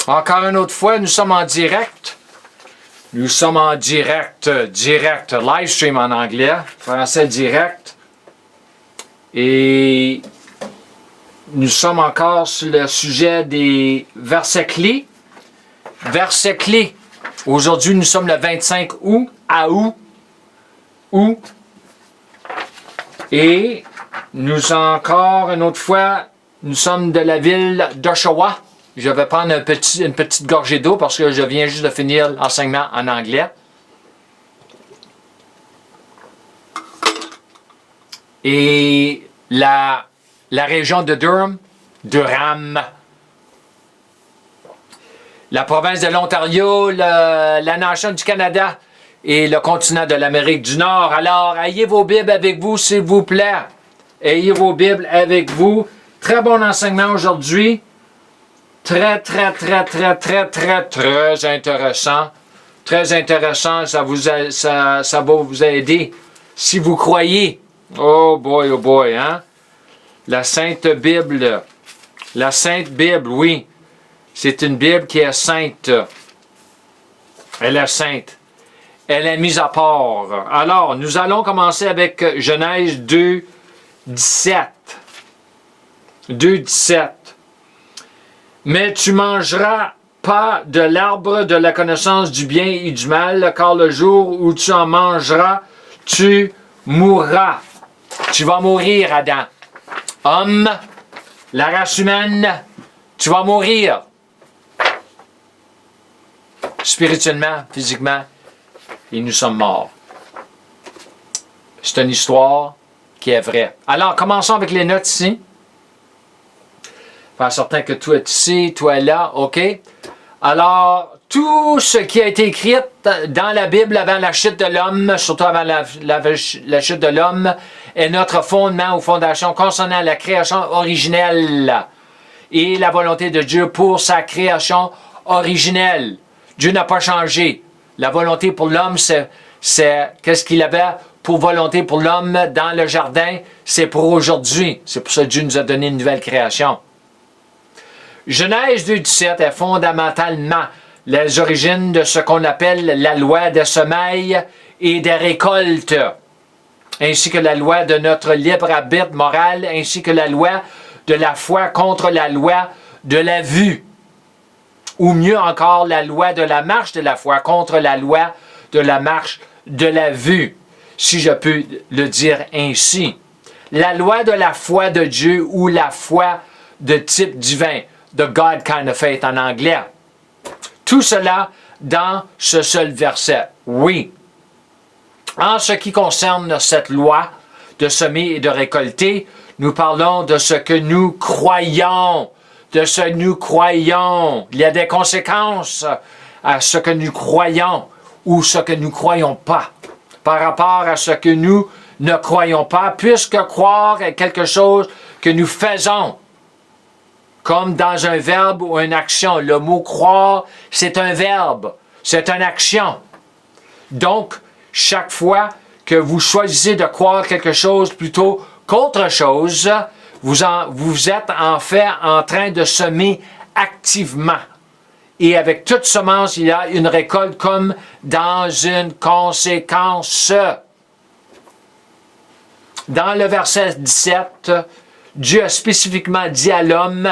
Encore une autre fois, nous sommes en direct. Nous sommes en direct, live stream en anglais, français direct. Et nous sommes encore sur le sujet des versets clés. Versets clés. Aujourd'hui, nous sommes le 25 août, août. Et nous encore une autre fois, nous sommes de la ville d'Oshawa. Je vais prendre une petite gorgée d'eau parce que je viens juste de finir l'enseignement en anglais. Et la région de Durham, la province de l'Ontario, la nation du Canada et le continent de l'Amérique du Nord. Alors, ayez vos Bibles avec vous, s'il vous plaît. Ayez vos Bibles avec vous. Très bon enseignement aujourd'hui. Très intéressant. Très intéressant. Ça va vous aider. Si vous croyez. Oh boy, hein? La Sainte Bible. La Sainte Bible, oui. C'est une Bible qui est sainte. Elle est sainte. Elle est mise à part. Alors, nous allons commencer avec Genèse 2, 17. 2, 17. Mais tu mangeras pas de l'arbre de la connaissance du bien et du mal, car le jour où tu en mangeras, tu mourras. Tu vas mourir, Adam. Homme, la race humaine, tu vas mourir. Spirituellement, physiquement, et nous sommes morts. C'est une histoire qui est vraie. Alors, commençons avec les notes ici. Faire certain que tout est ici, tout est là, OK? Alors, tout ce qui a été écrit dans la Bible avant la chute de l'homme, surtout avant la chute de l'homme, est notre fondement ou fondation concernant la création originelle et la volonté de Dieu pour sa création originelle. Dieu n'a pas changé. La volonté pour l'homme, c'est qu'est-ce qu'il avait pour volonté pour l'homme dans le jardin, c'est pour aujourd'hui. C'est pour ça que Dieu nous a donné une nouvelle création. Genèse 2,17 est fondamentalement les origines de ce qu'on appelle la loi des semailles et des récoltes, ainsi que la loi de notre libre arbitre moral, ainsi que la loi de la foi contre la loi de la vue, ou mieux encore la loi de la marche de la foi contre la loi de la marche de la vue, si je peux le dire ainsi. La loi de la foi de Dieu ou la foi de type divin. The God kind of faith en anglais. Tout cela dans ce seul verset. Oui. En ce qui concerne cette loi de semer et de récolter, nous parlons de ce que nous croyons. De ce que nous croyons. Il y a des conséquences à ce que nous croyons ou ce que nous ne croyons pas. Par rapport à ce que nous ne croyons pas, puisque croire est quelque chose que nous faisons. Comme dans un verbe ou une action. Le mot croire, c'est un verbe, c'est une action. Donc, chaque fois que vous choisissez de croire quelque chose plutôt qu'autre chose, vous êtes en fait en train de semer activement. Et avec toute semence, il y a une récolte comme dans une conséquence. Dans le verset 17, Dieu a spécifiquement dit à l'homme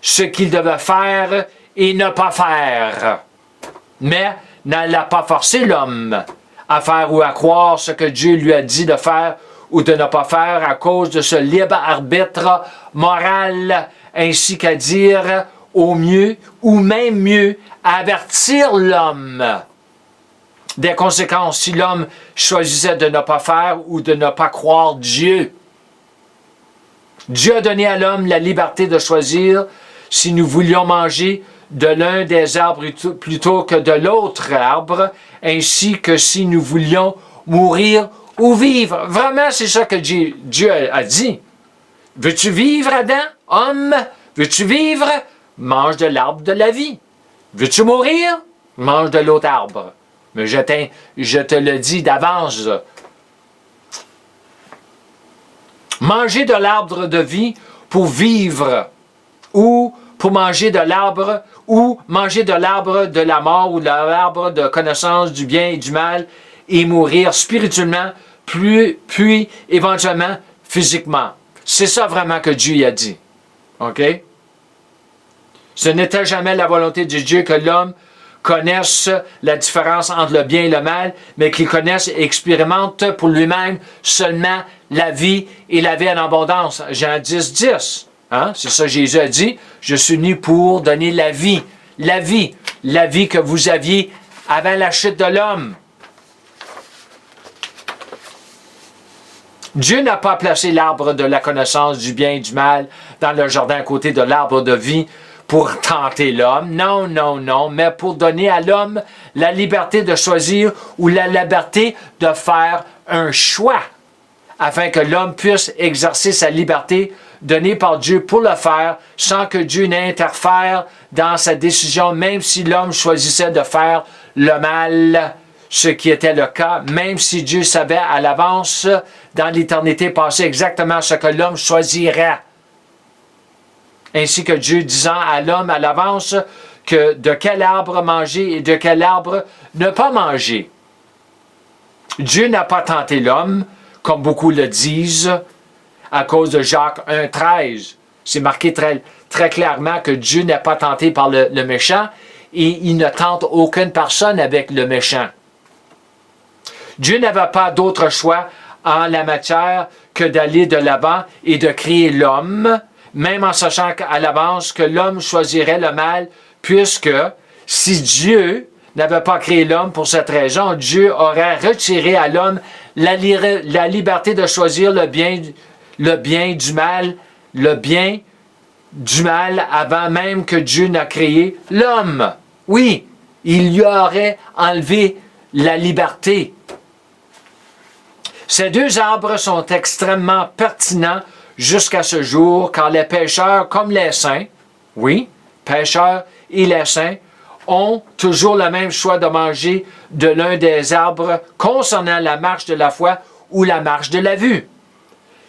ce qu'il devait faire et ne pas faire. Mais n'a pas forcé l'homme à faire ou à croire ce que Dieu lui a dit de faire ou de ne pas faire à cause de ce libre arbitre moral, ainsi qu'à dire au mieux ou même mieux avertir l'homme des conséquences si l'homme choisissait de ne pas faire ou de ne pas croire Dieu. Dieu a donné à l'homme la liberté de choisir si nous voulions manger de l'un des arbres plutôt que de l'autre arbre, ainsi que si nous voulions mourir ou vivre. Vraiment, c'est ça que Dieu a dit. Veux-tu vivre, Adam? Homme, veux-tu vivre? Mange de l'arbre de la vie. Veux-tu mourir? Mange de l'autre arbre. Mais je te le dis d'avance. Manger de l'arbre de vie pour vivre ou pour manger de l'arbre ou manger de l'arbre de la mort ou de l'arbre de connaissance du bien et du mal et mourir spirituellement, puis éventuellement physiquement. C'est ça vraiment que Dieu a dit. OK? Ce n'était jamais la volonté de Dieu que l'homme connaisse la différence entre le bien et le mal, mais qu'il connaisse et expérimente pour lui-même seulement la vie et la vie en abondance. Jean 10, 10. Hein? C'est ça que Jésus a dit. Je suis venu pour donner la vie. La vie. La vie que vous aviez avant la chute de l'homme. Dieu n'a pas placé l'arbre de la connaissance du bien et du mal dans le jardin à côté de l'arbre de vie pour tenter l'homme. Non, non, non, mais pour donner à l'homme la liberté de choisir ou la liberté de faire un choix, afin que l'homme puisse exercer sa liberté donnée par Dieu pour le faire, sans que Dieu n'interfère dans sa décision, même si l'homme choisissait de faire le mal, ce qui était le cas, même si Dieu savait à l'avance, dans l'éternité passée, exactement ce que l'homme choisirait. Ainsi que Dieu disant à l'homme à l'avance que de quel arbre manger et de quel arbre ne pas manger. Dieu n'a pas tenté l'homme, comme beaucoup le disent, à cause de Jacques 1,13. C'est marqué très, très clairement que Dieu n'est pas tenté par le méchant et il ne tente aucune personne avec le méchant. Dieu n'avait pas d'autre choix en la matière que d'aller de l'avant et de créer l'homme, même en sachant à l'avance que l'homme choisirait le mal, puisque si Dieu n'avait pas créé l'homme pour cette raison, Dieu aurait retiré à l'homme la liberté de choisir le bien du mal, le bien du mal avant même que Dieu n'a créé l'homme. Oui, il lui aurait enlevé la liberté. Ces deux arbres sont extrêmement pertinents jusqu'à ce jour, car les pécheurs comme les saints, oui, pécheurs et les saints, ont toujours le même choix de manger de l'un des arbres concernant la marche de la foi ou la marche de la vue.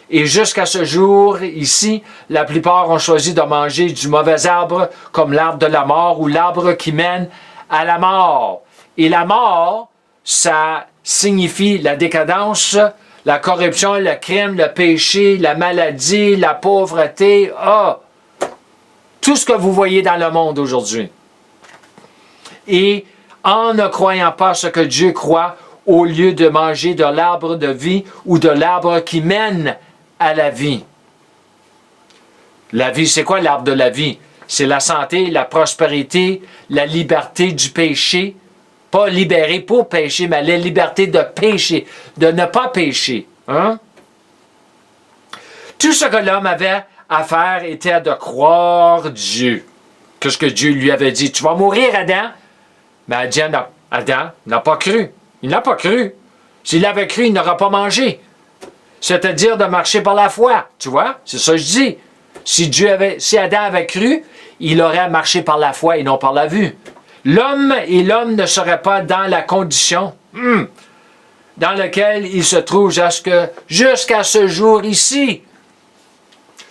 Et jusqu'à ce jour, ici, la plupart ont choisi de manger du mauvais arbre, comme l'arbre de la mort ou l'arbre qui mène à la mort. Et la mort, ça signifie la décadence, la corruption, le crime, le péché, la maladie, la pauvreté, tout ce que vous voyez dans le monde aujourd'hui. Et en ne croyant pas ce que Dieu croit, au lieu de manger de l'arbre de vie ou de l'arbre qui mène à la vie. La vie, c'est quoi l'arbre de la vie? C'est la santé, la prospérité, la liberté du péché. Pas libéré pour pécher, mais la liberté de pécher, de ne pas pécher. Hein? Tout ce que l'homme avait à faire était de croire Dieu. Qu'est-ce que Dieu lui avait dit? Tu vas mourir, Adam. Mais Adam n'a pas cru. Il n'a pas cru. S'il avait cru, il n'aurait pas mangé. C'est-à-dire de marcher par la foi. Tu vois? C'est ça que je dis. Si Adam avait cru, il aurait marché par la foi et non par la vue. L'homme ne seraient pas dans la condition dans laquelle il se trouve jusqu'à ce jour ici.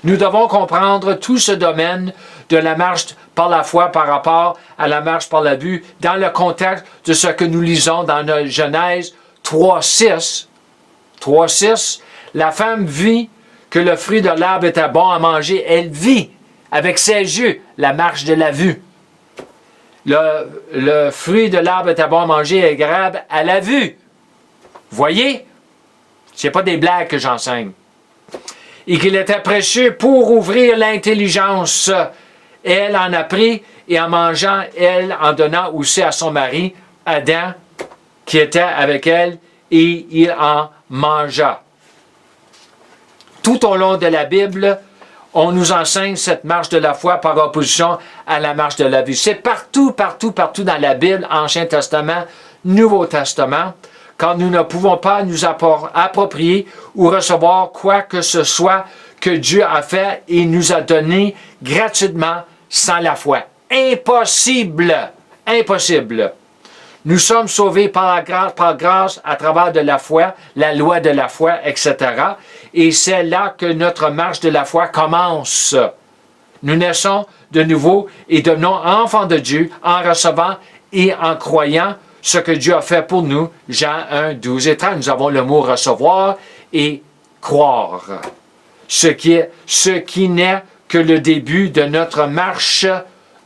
Nous devons comprendre tout ce domaine de la marche par la foi par rapport à la marche par la vue dans le contexte de ce que nous lisons dans Genèse 3,6. 3,6, la femme vit que le fruit de l'arbre était bon à manger. Elle vit avec ses yeux la marche de la vue. Le fruit de l'arbre était bon à manger et agréable à la vue. Voyez? Ce n'est pas des blagues que j'enseigne. Et qu'il était précieux pour ouvrir l'intelligence. Elle en a pris, et en mangeant, elle en donna aussi à son mari, Adam, qui était avec elle, et il en mangea. Tout au long de la Bible, on nous enseigne cette marche de la foi par opposition à la marche de la vie. C'est partout, partout, partout dans la Bible, Ancien Testament, Nouveau Testament, quand nous ne pouvons pas nous approprier ou recevoir quoi que ce soit que Dieu a fait et nous a donné gratuitement sans la foi. Impossible! Impossible! Nous sommes sauvés par grâce à travers de la foi, la loi de la foi, etc. Et c'est là que notre marche de la foi commence. Nous naissons de nouveau et devenons enfants de Dieu en recevant et en croyant ce que Dieu a fait pour nous. Jean 1, 12 et 13. Nous avons le mot recevoir et croire. Ce qui n'est que le début de notre marche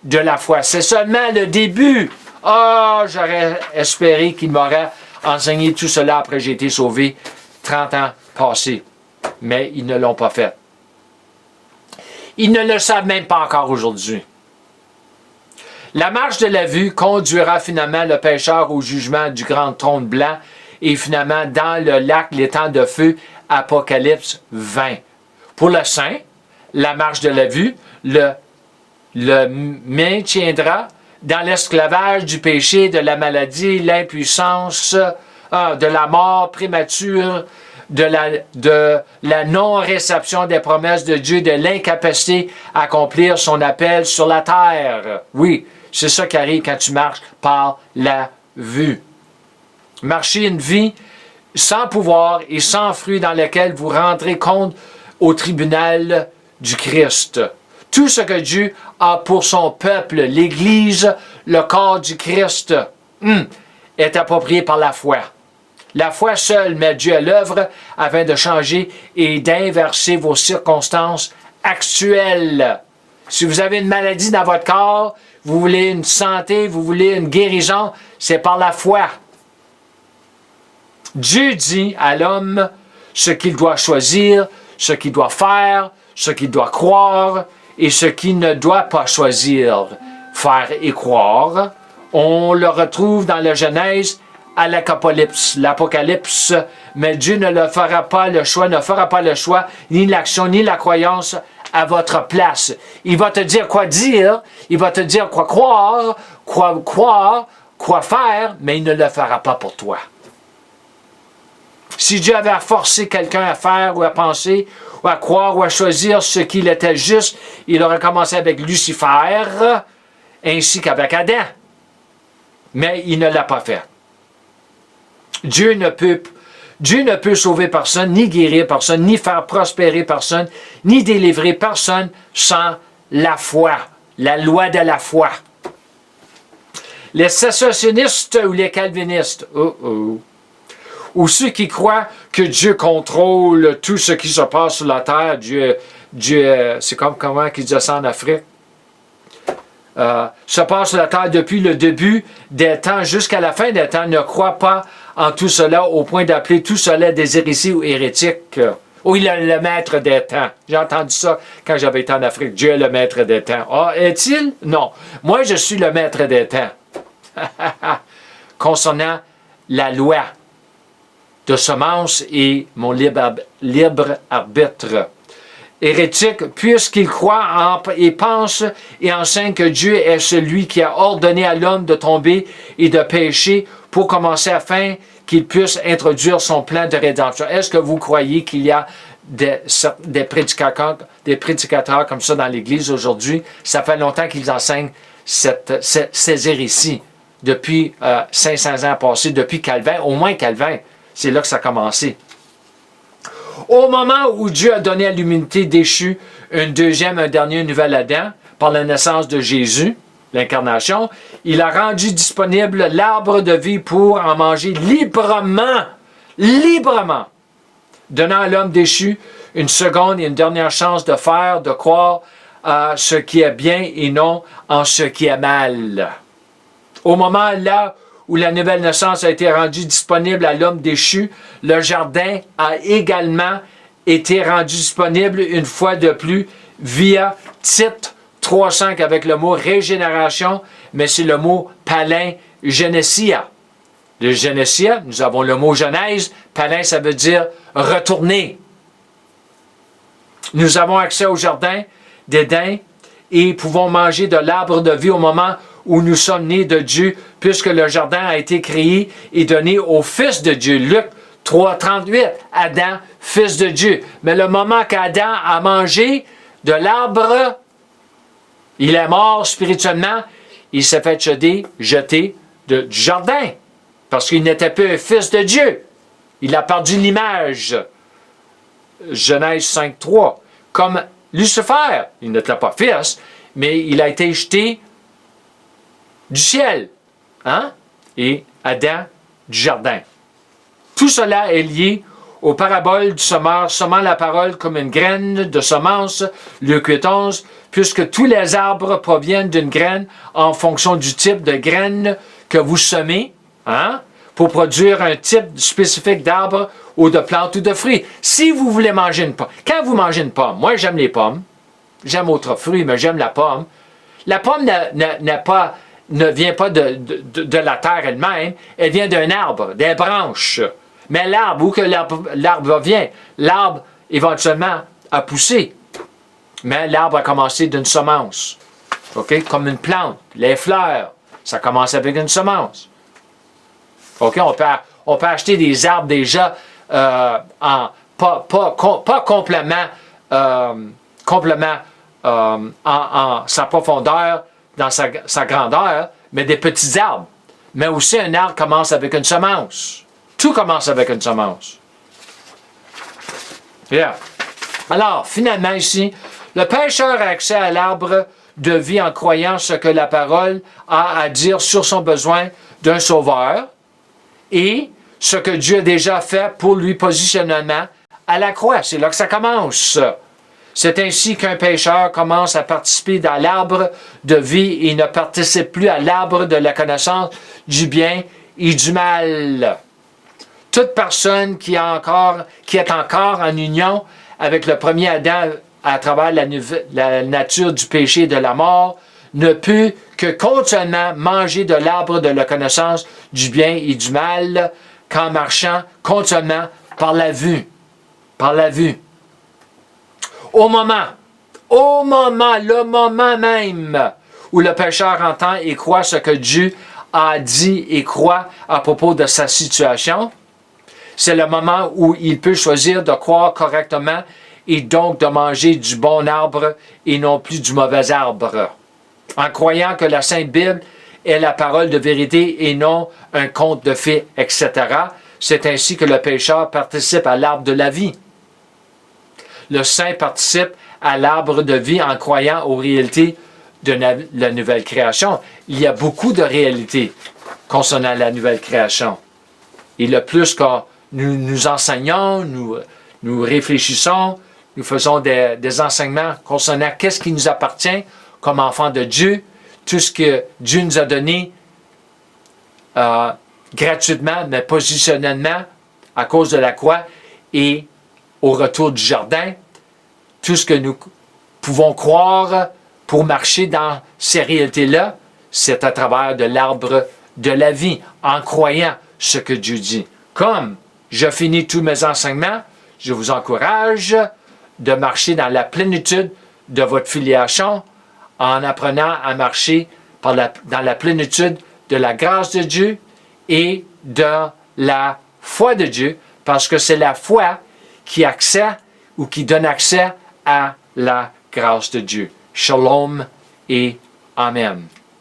de la foi. C'est seulement le début. Ah, j'aurais espéré qu'il m'aurait enseigné tout cela après j'ai été sauvé 30 ans passés. Mais ils ne l'ont pas fait. Ils ne le savent même pas encore aujourd'hui. La marche de la vue conduira finalement le pécheur au jugement du grand trône blanc et finalement dans le lac l'étang de feu, Apocalypse 20. Pour le saint, la marche de la vue le maintiendra dans l'esclavage du péché, de la maladie, l'impuissance, de la mort prémature, de la non-réception des promesses de Dieu, de l'incapacité à accomplir son appel sur la terre. Oui, c'est ça qui arrive quand tu marches par la vue. Marcher une vie sans pouvoir et sans fruit dans laquelle vous rendrez compte au tribunal du Christ. Tout ce que Dieu a pour son peuple, l'Église, le corps du Christ, est approprié par la foi. La foi seule met Dieu à l'œuvre afin de changer et d'inverser vos circonstances actuelles. Si vous avez une maladie dans votre corps, vous voulez une santé, vous voulez une guérison, c'est par la foi. Dieu dit à l'homme ce qu'il doit choisir, ce qu'il doit faire, ce qu'il doit croire et ce qu'il ne doit pas choisir, faire et croire. On le retrouve dans la Genèse à l'Apocalypse, mais Dieu ne le fera pas le choix, ni l'action, ni la croyance à votre place. Il va te dire, il va te dire quoi croire, quoi faire, mais il ne le fera pas pour toi. Si Dieu avait forcé quelqu'un à faire ou à penser ou à croire ou à choisir ce qu'il était juste, il aurait commencé avec Lucifer ainsi qu'avec Adam. Mais il ne l'a pas fait. Dieu ne peut sauver personne, ni guérir personne, ni faire prospérer personne, ni délivrer personne sans la foi, la loi de la foi. Les sécessionnistes ou les calvinistes, ou ceux qui croient que Dieu contrôle tout ce qui se passe sur la terre, Dieu c'est comme comment il disait ça en Afrique, se passe sur la terre depuis le début des temps jusqu'à la fin des temps, ne croient pas en tout cela au point d'appeler tout cela des hérésies ou hérétiques. Oh, il est le maître des temps. J'ai entendu ça quand j'avais été en Afrique. Dieu est le maître des temps. Ah, est-il? Non. Moi, je suis le maître des temps. Concernant la loi de semence et mon libre arbitre. Hérétique, puisqu'il croit et pense et enseigne que Dieu est celui qui a ordonné à l'homme de tomber et de pécher pour commencer afin qu'il puisse introduire son plan de rédemption. Est-ce que vous croyez qu'il y a des prédicateurs comme ça dans l'Église aujourd'hui? Ça fait longtemps qu'ils enseignent ces hérésies. Depuis 500 ans passés, depuis Calvin, au moins Calvin, c'est là que ça a commencé. Au moment où Dieu a donné à l'humanité déchue un dernier nouvel Adam, par la naissance de Jésus, l'incarnation, il a rendu disponible l'arbre de vie pour en manger librement, donnant à l'homme déchu une seconde et une dernière chance de croire à ce qui est bien et non en ce qui est mal. Au moment là où la nouvelle naissance a été rendue disponible à l'homme déchu, le jardin a également été rendu disponible une fois de plus via Tite 3.5 avec le mot régénération, mais c'est le mot palin Genesia. Le Genesia, nous avons le mot Genèse, palin ça veut dire retourner. Nous avons accès au jardin d'Éden et pouvons manger de l'arbre de vie au moment où nous sommes nés de Dieu, puisque le jardin a été créé et donné au Fils de Dieu. Luc 3.38, Adam, Fils de Dieu. Mais le moment qu'Adam a mangé de l'arbre, il est mort spirituellement, il s'est fait jeter du jardin, parce qu'il n'était plus un fils de Dieu. Il a perdu l'image. Genèse 5.3. Comme Lucifer, il n'était pas fils, mais il a été jeté du ciel. Hein? Et Adam du jardin. Tout cela est lié aux paraboles du semeur, semant la parole comme une graine de semence, Luc 8:11, puisque tous les arbres proviennent d'une graine en fonction du type de graine que vous semez, hein, pour produire un type spécifique d'arbre ou de plante ou de fruits. Si vous voulez manger une pomme, quand vous mangez une pomme, moi j'aime les pommes, j'aime autres fruits, mais j'aime la pomme. La pomme ne vient pas de la terre elle-même, elle vient d'un arbre, des branches. Mais l'arbre, où que l'arbre vient, l'arbre éventuellement a poussé. Mais l'arbre a commencé d'une semence. OK? Comme une plante. Les fleurs, ça commence avec une semence. OK? On peut acheter des arbres déjà pas complètement en sa profondeur, dans sa grandeur, mais des petits arbres. Mais aussi un arbre commence avec une semence. Tout commence avec une semence. Yeah. Alors, finalement ici, le pécheur a accès à l'arbre de vie en croyant ce que la parole a à dire sur son besoin d'un sauveur et ce que Dieu a déjà fait pour lui positionnement à la croix. C'est là que ça commence. C'est ainsi qu'un pécheur commence à participer dans l'arbre de vie et ne participe plus à l'arbre de la connaissance du bien et du mal. Toute personne qui est encore en union avec le premier Adam à travers la nature du péché et de la mort ne peut que continuellement manger de l'arbre de la connaissance du bien et du mal qu'en marchant continuellement par la vue. Par la vue. Le moment même où le pécheur entend et croit ce que Dieu a dit et croit à propos de sa situation, c'est le moment où il peut choisir de croire correctement et donc de manger du bon arbre et non plus du mauvais arbre. En croyant que la Sainte Bible est la parole de vérité et non un conte de fées, etc., c'est ainsi que le pécheur participe à l'arbre de la vie. Le saint participe à l'arbre de vie en croyant aux réalités de la nouvelle création. Il y a beaucoup de réalités concernant la nouvelle création. Et le plus que nous enseignons, nous réfléchissons, nous faisons des enseignements concernant qu'est-ce qui nous appartient comme enfants de Dieu, tout ce que Dieu nous a donné gratuitement, mais positionnellement à cause de la croix et au retour du jardin, tout ce que nous pouvons croire pour marcher dans ces réalités-là, c'est à travers de l'arbre de la vie, en croyant ce que Dieu dit. Comme je finis tous mes enseignements, je vous encourage de marcher dans la plénitude de votre filiation en apprenant à marcher dans la plénitude de la grâce de Dieu et de la foi de Dieu, parce que c'est la foi qui donne accès à la grâce de Dieu. Shalom et Amen.